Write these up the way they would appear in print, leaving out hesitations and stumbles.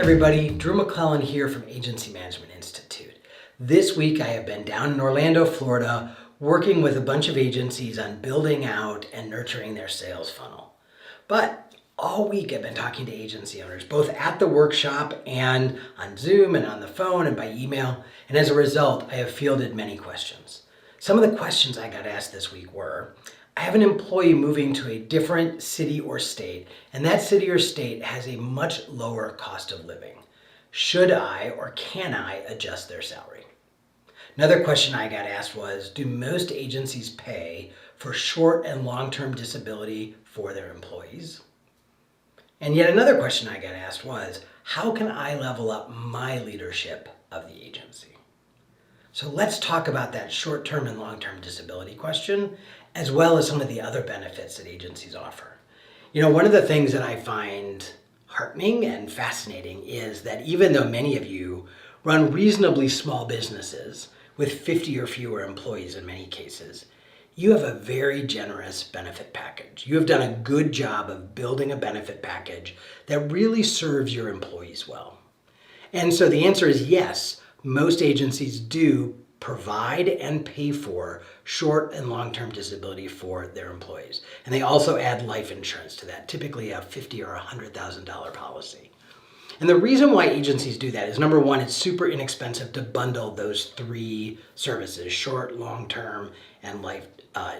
everybody, Drew McLellan here from Agency Management Institute. This week I have been down in Orlando, Florida, working with a bunch of agencies on building out and nurturing their sales funnel. But all week I've been talking to agency owners, both at the workshop and on Zoom and on the phone and by email, and as a result I have fielded many questions. Some of the questions I got asked this week were, I have an employee moving to a different city or state, and that city or state has a much lower cost of living. Should I or can I adjust their salary? Another question I got asked was, do most agencies pay for short and long-term disability for their employees? And yet another question I got asked was, how can I level up my leadership of the agency? So let's talk about that short-term and long-term disability question, as well as some of the other benefits that agencies offer. You know, one of the things that I find heartening and fascinating is that even though many of you run reasonably small businesses with 50 or fewer employees in many cases, you have a very generous benefit package. You have done a good job of building a benefit package that really serves your employees well. And so the answer is yes, most agencies do provide and pay for short and long-term disability for their employees. And they also add life insurance to that, typically a $50,000 or $100,000 policy. And the reason why agencies do that is, number one, it's super inexpensive to bundle those three services, short, long-term, and life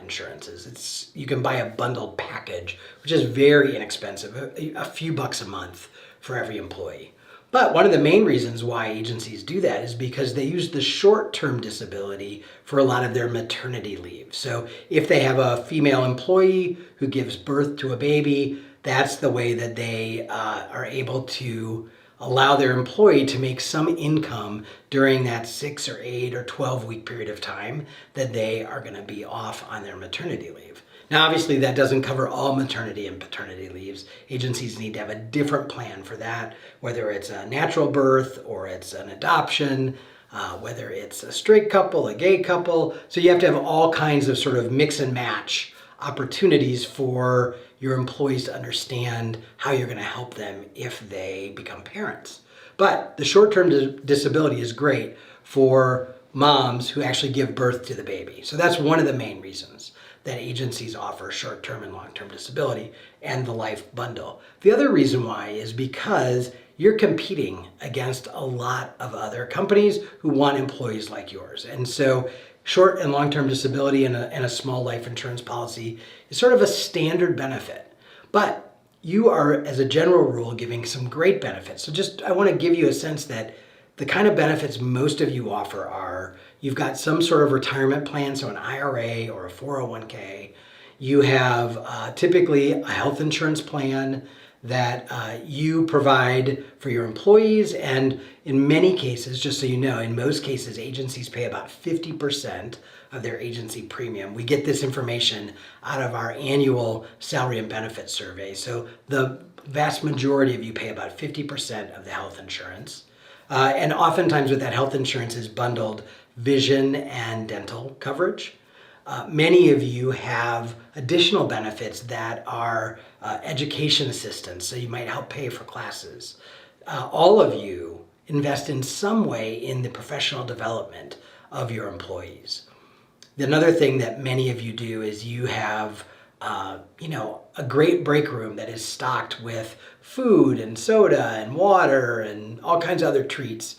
insurances. You can buy a bundled package, which is very inexpensive, a few bucks a month for every employee. But one of the main reasons why agencies do that is because they use the short-term disability for a lot of their maternity leave. So if they have a female employee who gives birth to a baby, that's the way that they are able to allow their employee to make some income during that 6 or 8 or 12-week period of time that they are going to be off on their maternity leave. Now, obviously, that doesn't cover all maternity and paternity leaves. Agencies need to have a different plan for that, whether it's a natural birth or it's an adoption, whether it's a straight couple, a gay couple. So you have to have all kinds of sort of mix and match opportunities for your employees to understand how you're going to help them if they become parents. But the short-term disability is great for moms who actually give birth to the baby. So that's one of the main reasons that agencies offer short-term and long-term disability and the life bundle. The other reason why is because you're competing against a lot of other companies who want employees like yours. And so short and long-term disability and a small life insurance policy is sort of a standard benefit. But you are, as a general rule, giving some great benefits. So I want to give you a sense that the kind of benefits most of you offer are, you've got some sort of retirement plan, so an IRA or a 401k. You have typically a health insurance plan that you provide for your employees. And in many cases, just so you know, in most cases, agencies pay about 50% of their agency premium. We get this information out of our annual salary and benefits survey. So the vast majority of you pay about 50% of the health insurance. And oftentimes with that health insurance is bundled vision and dental coverage. Many of you have additional benefits that are education assistance, so you might help pay for classes. All of you invest in some way in the professional development of your employees. Another thing that many of you do is you have a great break room that is stocked with food and soda and water and all kinds of other treats,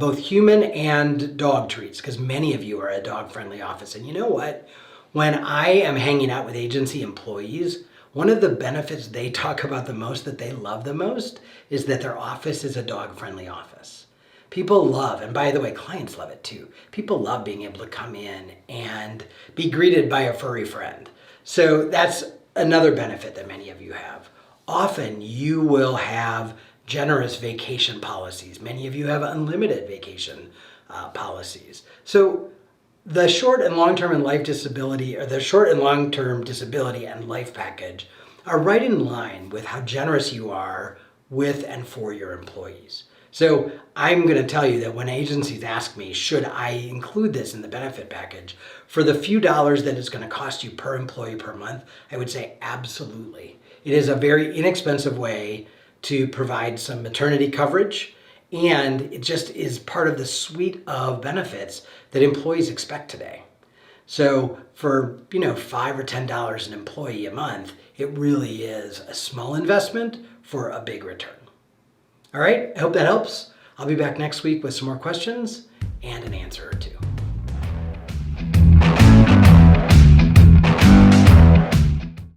both human and dog treats, because many of you are a dog-friendly office. And you know what? When I am hanging out with agency employees, one of the benefits they talk about the most, that they love the most, is that their office is a dog-friendly office. People love, and by the way, clients love it too. People love being able to come in and be greeted by a furry friend. So that's another benefit that many of you have. Often you will have generous vacation policies. Many of you have unlimited vacation policies. So the short and long-term and life disability, or the short and long-term disability and life package, are right in line with how generous you are with and for your employees. So I'm going to tell you that when agencies ask me, should I include this in the benefit package, for the few dollars that it's going to cost you per employee per month, I would say absolutely. It is a very inexpensive way to provide some maternity coverage, and it just is part of the suite of benefits that employees expect today. So for, $5 or $10 an employee a month, it really is a small investment for a big return. All right, I hope that helps. I'll be back next week with some more questions and an answer or two.